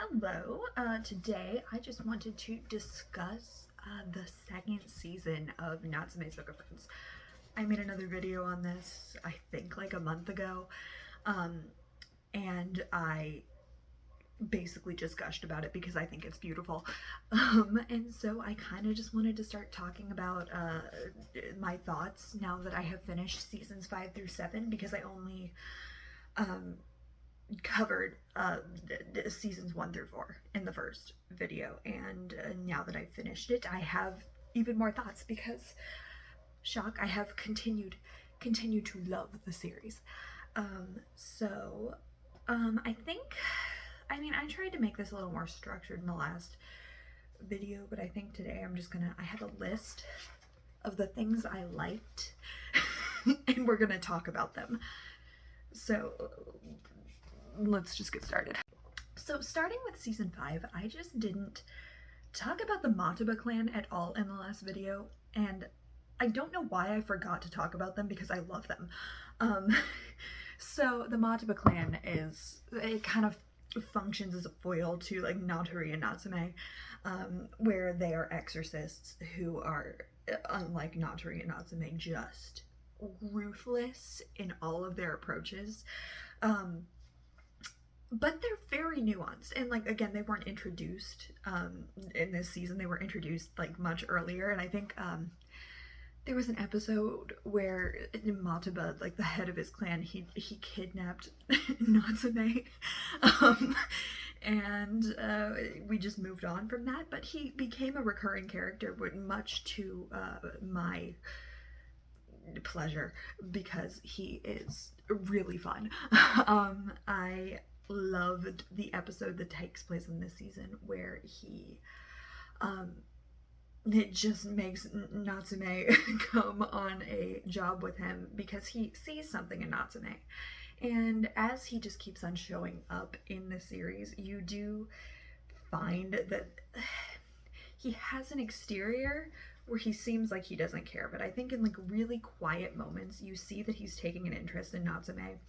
Hello, today I just wanted to discuss the second season of Natsume's Book of Friends. I made another video on this, I think like a month ago, um, and I basically just gushed about it because I think it's beautiful. And so I kind of just wanted to start talking about my thoughts now that I have finished seasons 5 through 7 because I only um, covered seasons 1 through 4 in the first video, and now that I've finished it, I have even more thoughts because, shock, I have continued to love the series. I think, I tried to make this a little more structured in the last video, but I think today I have a list of the things I liked and we're gonna talk about them. So let's just get started. So starting with season 5, I just didn't talk about the Mataba clan at all in the last video, and I don't know why I forgot to talk about them because I love them. So the Mataba clan it kind of functions as a foil to like Natori and Natsume, where they are exorcists who are, unlike Natori and Natsume, just ruthless in all of their approaches. But they're very nuanced, and like again, they weren't introduced in this season. They were introduced like much earlier, and I think there was an episode where Mataba, like the head of his clan, he kidnapped Natsume, and we just moved on from that. But he became a recurring character, much to my pleasure because he is really fun. I loved the episode that takes place in this season where it just makes Natsume come on a job with him because he sees something in Natsume. And as he just keeps on showing up in the series, you do find that he has an exterior where he seems like he doesn't care, but I think in like really quiet moments you see that he's taking an interest in Natsume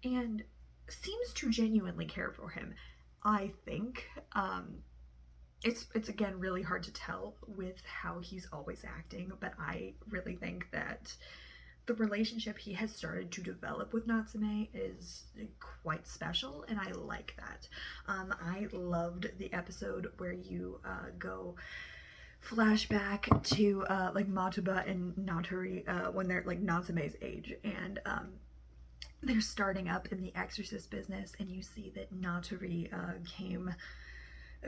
and seems to genuinely care for him. I think it's again really hard to tell with how he's always acting, but I really think that the relationship he has started to develop with Natsume is quite special, and I like that. I loved the episode where you go flashback to like Mataba and Natori when they're like Natsume's age, and they're starting up in the exorcist business, and you see that Natori came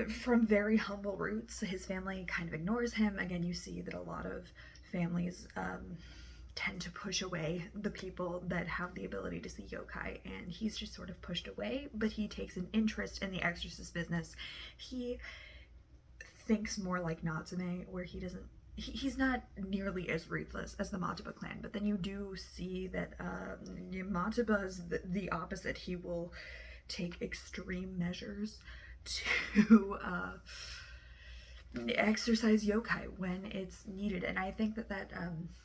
from very humble roots. His family kind of ignores him. Again, you see that a lot of families tend to push away the people that have the ability to see yokai, and he's just sort of pushed away, but he takes an interest in the exorcist business. He thinks more like Natsume, where he's not nearly as ruthless as the Mataba clan, but then you do see that Mataba is the opposite. He will take extreme measures to exercise yokai when it's needed, and I think that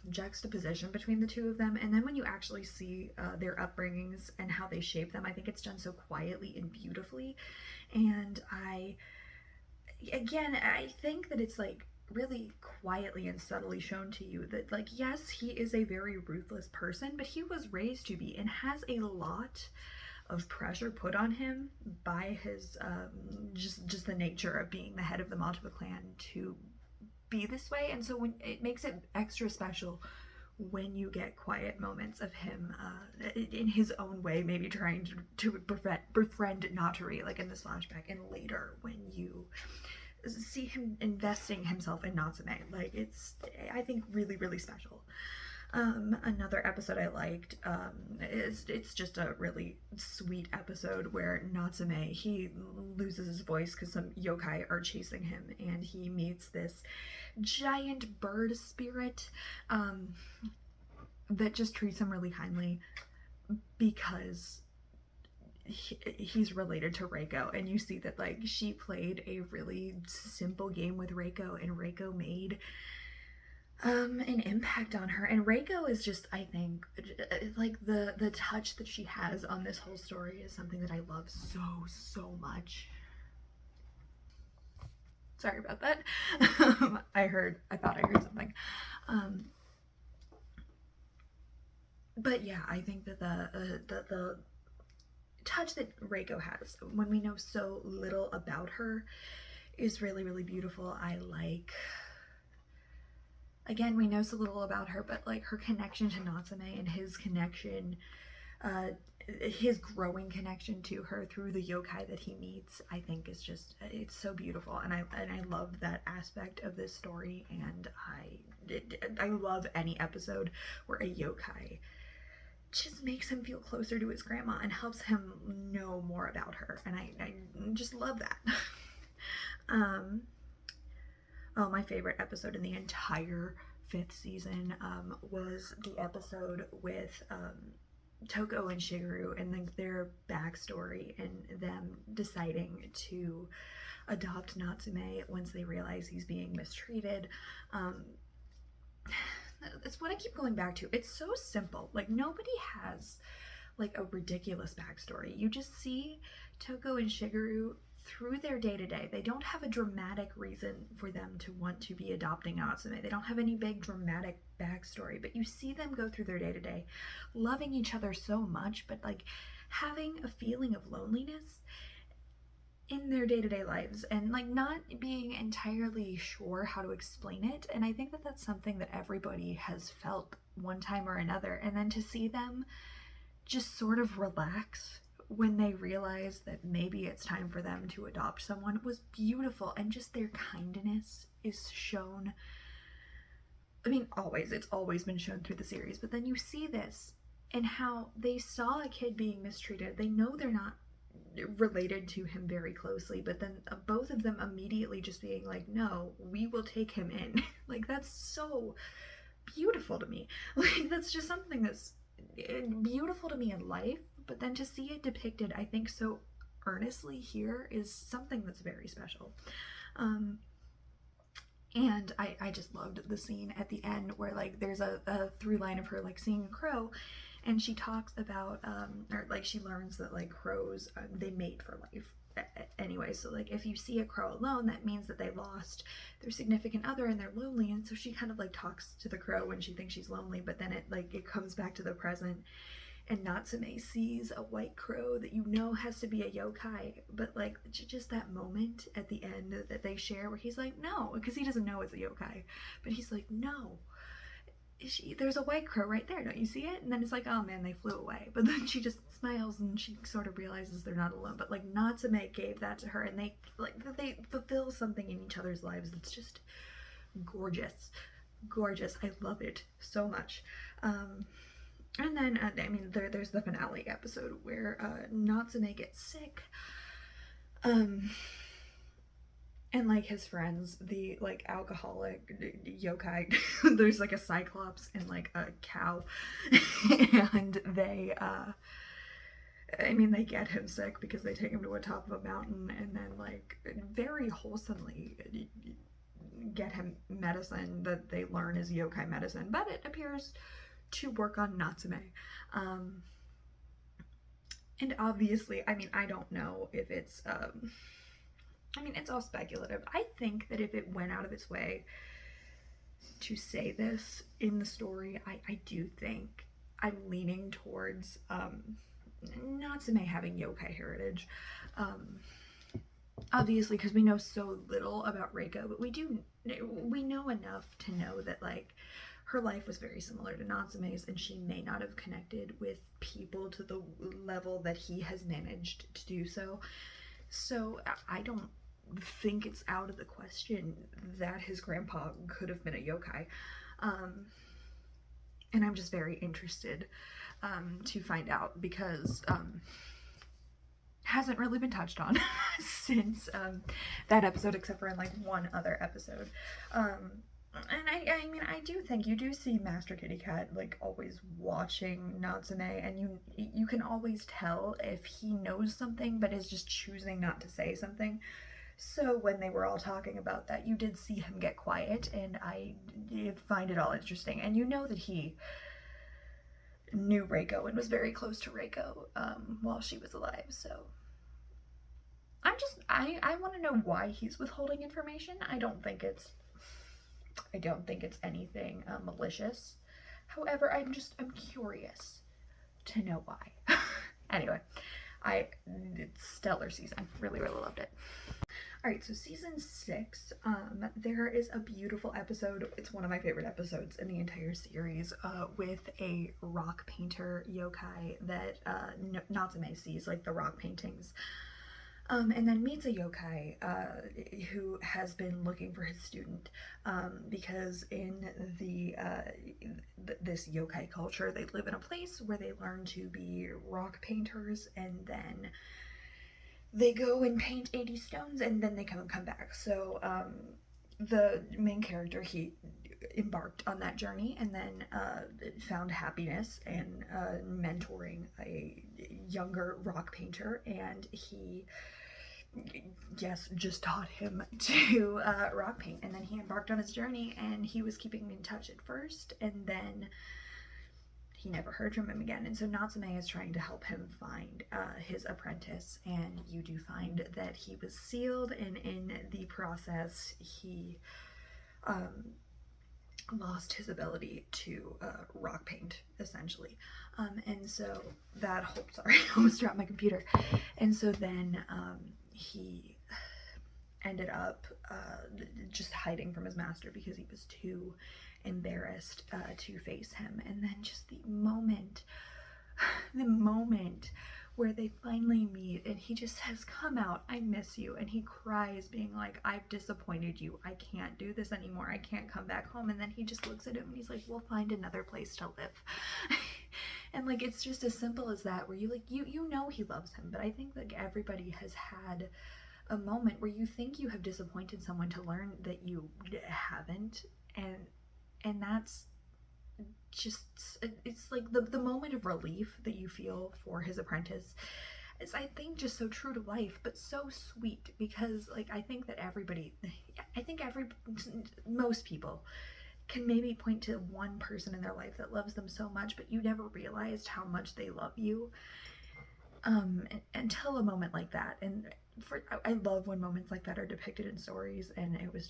juxtaposition between the two of them, and then when you actually see their upbringings and how they shape them, I think it's done so quietly and beautifully. And I think that it's like really quietly and subtly shown to you that, like, yes, he is a very ruthless person, but he was raised to be and has a lot of pressure put on him by his just the nature of being the head of the Mataba clan to be this way. And so when it makes it extra special when you get quiet moments of him in his own way, maybe trying to befriend Natori, like in this flashback, and later when you see him investing himself in Natsume. Like, it's, I think, really, really special. Another episode I liked, it's just a really sweet episode where Natsume, he loses his voice because some yokai are chasing him, and he meets this giant bird spirit that just treats him really kindly because he's related to Reiko, and you see that like she played a really simple game with Reiko, and Reiko made an impact on her. And Reiko is just, I think, like the touch that she has on this whole story is something that I love so much. Sorry about that. I thought I heard something. Um, but yeah, I think that the touch that Reiko has when we know so little about her is really, really beautiful. I like, again, we know so little about her, but like her connection to Natsume and his connection, uh, his growing connection to her through the yokai that he meets, I think is just, it's so beautiful, and I love that aspect of this story. And I love any episode where a yokai just makes him feel closer to his grandma and helps him know more about her, and I just love that. um, oh, my favorite episode in the entire fifth season was the episode with Toko and Shigeru and like their backstory and them deciding to adopt Natsume once they realize he's being mistreated. That's what I keep going back to. It's so simple. Like, nobody has like a ridiculous backstory. You just see Toko and Shigeru through their day to day. They don't have a dramatic reason for them to want to be adopting Natsume. They don't have any big dramatic backstory, but you see them go through their day to day, loving each other so much, but like having a feeling of loneliness in their day-to-day lives and like not being entirely sure how to explain it. And I think that that's something that everybody has felt one time or another, and then to see them just sort of relax when they realize that maybe it's time for them to adopt someone was beautiful. And just their kindness is shown, I mean, always, it's always been shown through the series, but then you see this and how they saw a kid being mistreated. They know they're not related to him very closely, but then both of them immediately just being like, no, we will take him in. Like, that's so beautiful to me. Like, that's just something that's beautiful to me in life, but then to see it depicted, I think, so earnestly here is something that's very special. And I just loved the scene at the end where like there's a through line of her like seeing a crow, and she talks about or like she learns that like crows they mate for life anyway. So like if you see a crow alone, that means that they lost their significant other and they're lonely. And so she kind of like talks to the crow when she thinks she's lonely, but then it comes back to the present, and Natsume sees a white crow that you know has to be a yokai, but like just that moment at the end that they share where he's like, no, because he doesn't know it's a yokai, but he's like, no, there's a white crow right there, don't you see it? And then it's like, oh man, they flew away. But then she just smiles and she sort of realizes they're not alone. But like Natsume gave that to her, and they fulfill something in each other's lives that's just gorgeous. I love it so much. And then, I mean, there's the finale episode where Natsume gets sick. And like his friends, the like alcoholic yokai, there's like a cyclops and like a cow, and they I mean, they get him sick because they take him to the top of a mountain and then like very wholesomely get him medicine that they learn is yokai medicine, but it appears to work on Natsume. And obviously, I mean, I don't know if it's I mean, it's all speculative. I think that if it went out of its way to say this in the story, I do think I'm leaning towards Natsume having yokai heritage. Obviously, because we know so little about Reiko, but we know enough to know that like her life was very similar to Natsume's, and she may not have connected with people to the level that he has managed to do so. So I don't think it's out of the question that his grandpa could have been a yokai. And I'm just very interested to find out, because hasn't really been touched on since that episode, except for in like one other episode. And I mean, I do think you do see Master Kitty Cat like always watching Natsume, and you can always tell if he knows something but is just choosing not to say something. So when they were all talking about that, you did see him get quiet, and I did find it all interesting. And you know that he knew Reiko and was very close to Reiko while she was alive. So I want to know why he's withholding information. I don't think it's anything malicious. However, I'm curious to know why. Anyway, it's stellar season. Really, really loved it. All right, so season 6, there is a beautiful episode. It's one of my favorite episodes in the entire series, with a rock painter yokai that Natsume sees, like the rock paintings, and then meets a yokai who has been looking for his student, because in this yokai culture, they live in a place where they learn to be rock painters, and then they go and paint 80 stones, and then they come back. So the main character, he embarked on that journey, and then found happiness in mentoring a younger rock painter, and he, yes, just taught him to rock paint. And then he embarked on his journey, and he was keeping in touch at first, and then he never heard from him again. And so Natsume is trying to help him find his apprentice, and you do find that he was sealed, and in the process he lost his ability to rock paint, essentially. And so that whole, sorry, I almost dropped my computer. And so then he ended up just hiding from his master because he was too embarrassed to face him. And then just the moment where they finally meet, and he just says, "Come out, I miss you," and he cries, being like, "I've disappointed you, I can't do this anymore, I can't come back home." And then he just looks at him and he's like, "We'll find another place to live." And like, it's just as simple as that, where you like, you know he loves him. But I think like everybody has had a moment where you think you have disappointed someone, to learn that you haven't, and that's just, it's like the moment of relief that you feel for his apprentice is, I think, just so true to life, but so sweet. Because like, I think most people can maybe point to one person in their life that loves them so much, but you never realized how much they love you until a moment like that. And I love when moments like that are depicted in stories, and it was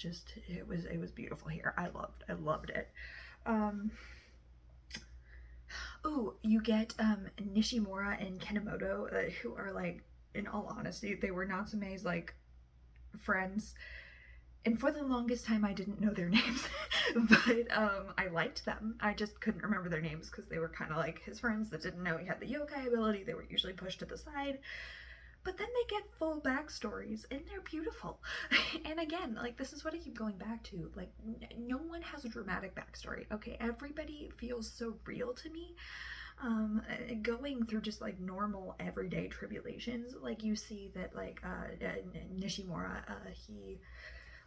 beautiful here. I loved it. Oh, you get Nishimura and Kanemoto, who are like, in all honesty, they were Natsume's like friends, and for the longest time I didn't know their names, but I liked them. I just couldn't remember their names because they were kind of like his friends that didn't know he had the yokai ability. They were usually pushed to the side. But then they get full backstories, and they're beautiful. And again, like, this is what I keep going back to. Like, no one has a dramatic backstory. Okay, everybody feels so real to me. Going through just like normal everyday tribulations. Like, you see that like Nishimura, he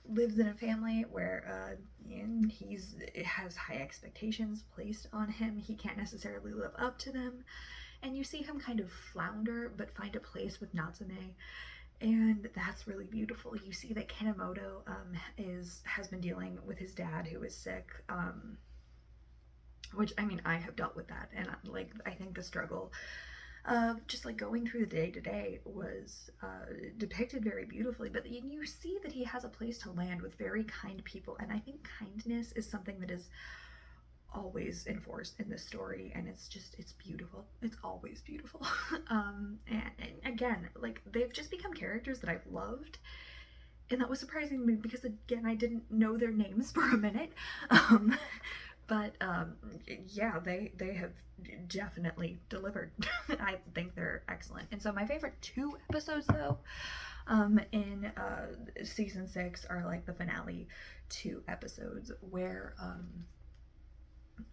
lives in a family where he has high expectations placed on him. He can't necessarily live up to them. And you see him kind of flounder, but find a place with Natsume, and that's really beautiful. You see that Kanemoto has been dealing with his dad, who is sick, which, I mean, I have dealt with that, and like, I think the struggle of just like going through the day-to-day was depicted very beautifully. But you see that he has a place to land with very kind people, and I think kindness is something that is always enforced in this story, and it's beautiful. It's always beautiful. And again, like, they've just become characters that I've loved, and that was surprising to me because, again, I didn't know their names for a minute. But yeah, they have definitely delivered. I think they're excellent. And so my favorite 2 episodes, though, in season 6 are like the finale 2 episodes, where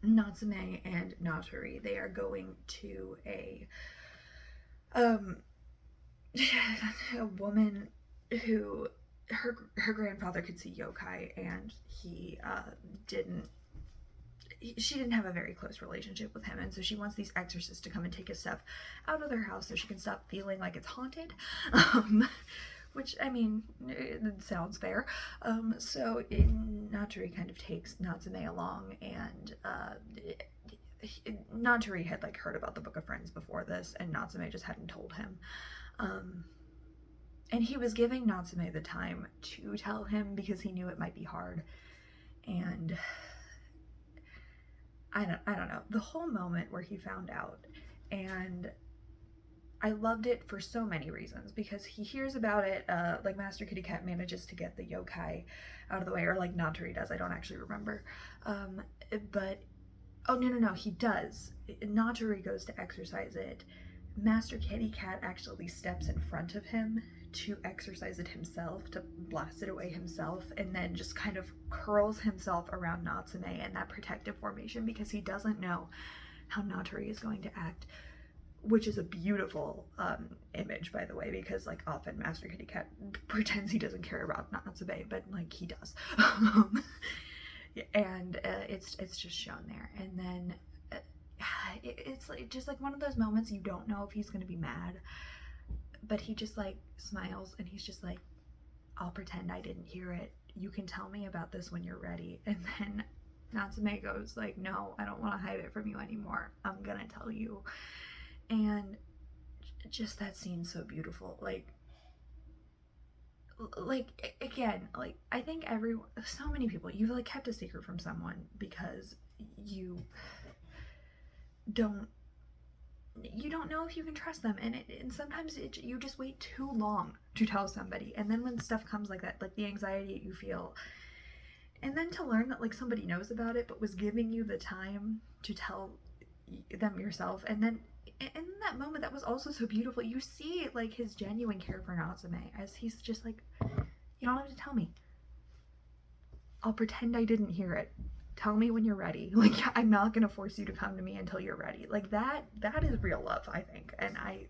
Natsume and Natori, they are going to a woman who her grandfather could see yokai, and she didn't have a very close relationship with him, and so she wants these exorcists to come and take his stuff out of their house so she can stop feeling like it's haunted. Which, I mean, it sounds fair. So Natori kind of takes Natsume along, and Natori had like heard about the Book of Friends before this, and Natsume just hadn't told him. And he was giving Natsume the time to tell him because he knew it might be hard. And I don't know, the whole moment where he found out, and I loved it for so many reasons, because he hears about it, like Master Kitty Cat manages to get the yokai out of the way, or like Natori does, I don't actually remember. But, oh no, he does. Natori goes to exercise it. Master Kitty Cat actually steps in front of him to exercise it himself, to blast it away himself, and then just kind of curls himself around Natsume in that protective formation, because he doesn't know how Natori is going to act, which is a beautiful image, by the way, because like often Master Kitty Cat pretends he doesn't care about Natsume, but like he does. And it's just shown there. And then it's like, just like one of those moments you don't know if he's gonna be mad, but he just like smiles and he's just like, I'll pretend I didn't hear it. You can tell me about this when you're ready. And then Natsume goes like, no, I don't want to hide it from you anymore. I'm gonna tell you. And just that scene's so beautiful. Like again, like I think so many people, you've like kept a secret from someone because you don't know if you can trust them, and sometimes you just wait too long to tell somebody, and then when stuff comes like that, like the anxiety you feel, and then to learn that like somebody knows about it but was giving you the time to tell them yourself, and then in that moment that was also so beautiful. You see like his genuine care for Natsume as he's just like, you don't have to tell me, I'll pretend I didn't hear it. Tell me when you're ready. Like, I'm not gonna force you to come to me until you're ready. Like that is real love, I think. And I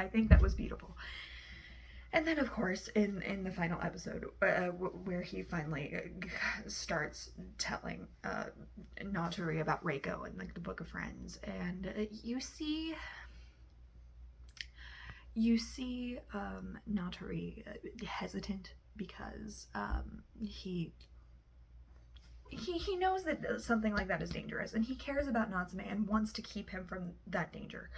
think that was beautiful. And then, of course, in the final episode, where he finally starts telling Natori about Reiko and like the Book of Friends, and you see Natori hesitant because he knows that something like that is dangerous, and he cares about Natsume and wants to keep him from that danger,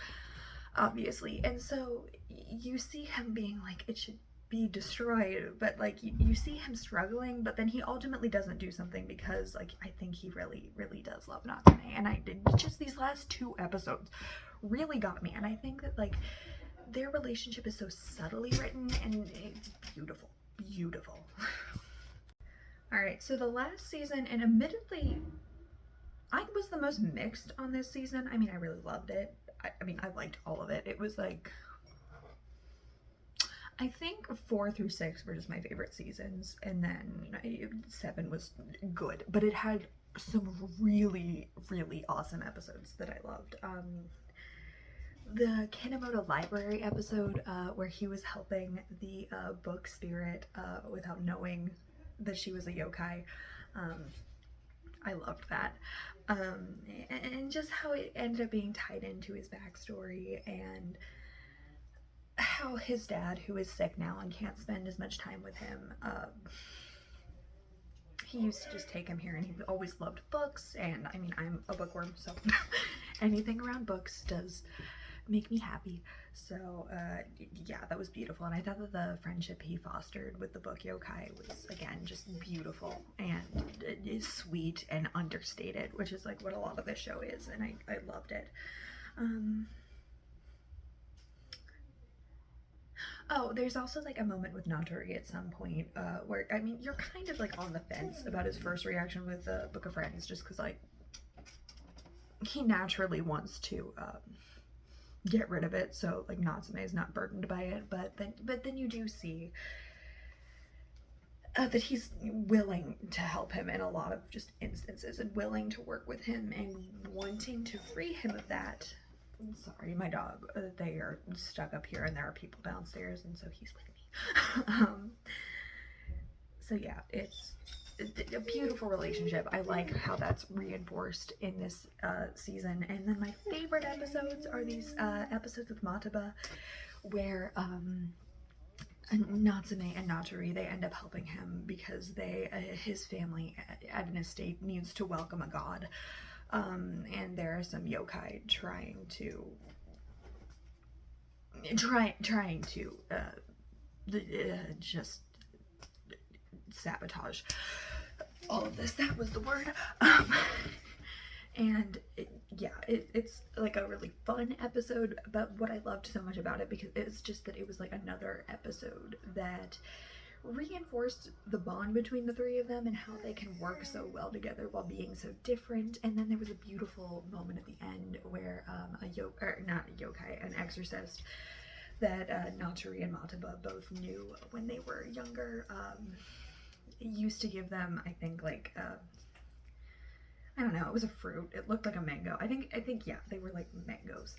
obviously. And so you see him being like, it should be destroyed, but like you see him struggling, but then he ultimately doesn't do something because like I think he really does love Natsume. And I did just, these last 2 episodes really got me, and I think that like their relationship is so subtly written, and it's beautiful. Alright, so the last season, and admittedly, I was the most mixed on this season. I mean, I really loved it. I mean, I liked all of it. It was like, I think 4 through 6 were just my favorite seasons, and then 7 was good, but it had some really awesome episodes that I loved. The Kanemoto Library episode, where he was helping the book spirit without knowing that she was a yokai. I loved that. And just how it ended up being tied into his backstory, and how his dad, who is sick now and can't spend as much time with him, he used to just take him here, and he always loved books, and I mean, I'm a bookworm, so anything around books does make me happy. So yeah, that was beautiful, and I thought that the friendship he fostered with the book yokai was, again, just beautiful and sweet and understated, which is like what a lot of this show is, and I loved it. Oh, there's also like a moment with Natori at some point where, I mean, you're kind of like on the fence about his first reaction with the Book of Friends, just because like he naturally wants to get rid of it, so like Natsume is not burdened by it, but then you do see that he's willing to help him in a lot of just instances, and willing to work with him, and wanting to free him of that. I'm sorry, my dog, they are stuck up here and there are people downstairs, and so he's with me. So yeah, it's a beautiful relationship. I like how that's reinforced in this season. And then my favorite episodes are these episodes with Mataba, where Natsume and Natori, they end up helping him because his family at an estate needs to welcome a god, and there are some yokai trying to trying to just sabotage all of this. That was the word. And it's like a really fun episode, but what I loved so much about it, because it's just that it was like another episode that reinforced the bond between the three of them and how they can work so well together while being so different. And then there was a beautiful moment at the end where an exorcist that Natsuri and Mataba both knew when they were younger, used to give them, I think, like I don't know, it was a fruit. It looked like a mango. I think yeah, they were like mangoes.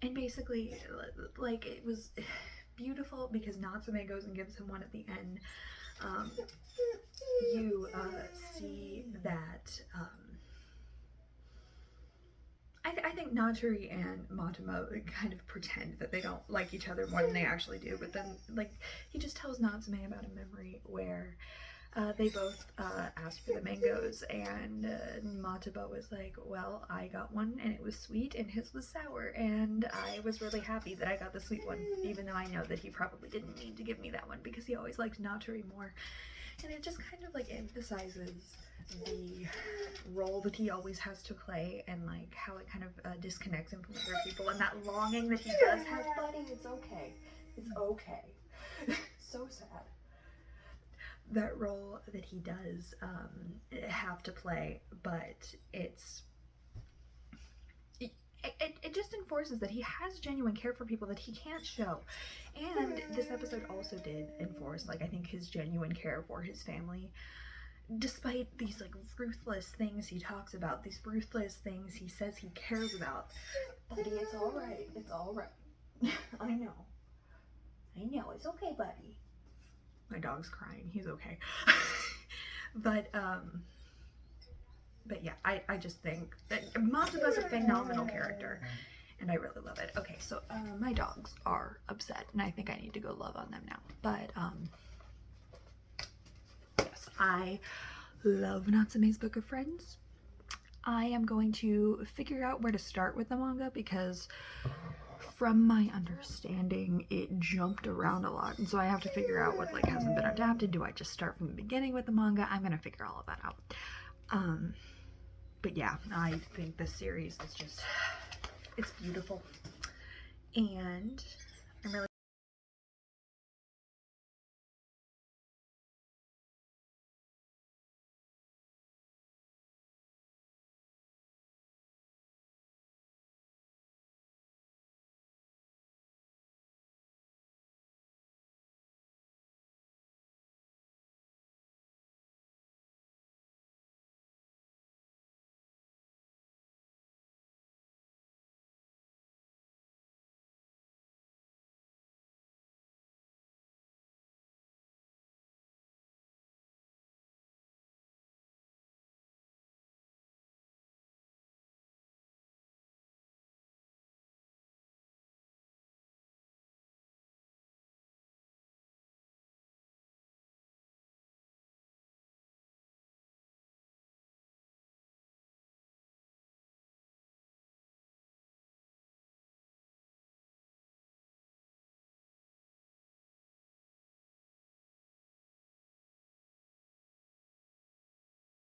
And basically, like, it was beautiful because Natsume goes and gives him one at the end. You see that I think Natsuri and Matamo kind of pretend that they don't like each other more than they actually do, but then, like, he just tells Natsume about a memory where they both asked for the mangoes, and Mataba was like, well, I got one and it was sweet and his was sour, and I was really happy that I got the sweet one, even though I know that he probably didn't need to give me that one because he always liked Natsuri more. And it just kind of like emphasizes the role that he always has to play, and like how it kind of disconnects him from other people, and that longing that he does have. Buddy, it's okay. It's okay. So sad. That role that he does have to play, but it just enforces that he has genuine care for people that he can't show. And this episode also did enforce, like, I think his genuine care for his family, despite these like ruthless things he talks about, these ruthless things he says he cares about. Buddy, it's all right. It's all right. I know, it's okay, buddy. My dog's crying. He's okay. But yeah, I just think that Mataba's a phenomenal character, and I really love it. Okay, so my dogs are upset, and I think I need to go love on them now. But yes, I love Natsume's Book of Friends. I am going to figure out where to start with the manga, because from my understanding, it jumped around a lot, and so I have to figure out what like hasn't been adapted. Do I just start from the beginning with the manga? I'm gonna figure all of that out. But yeah, I think this series is just, it's beautiful. And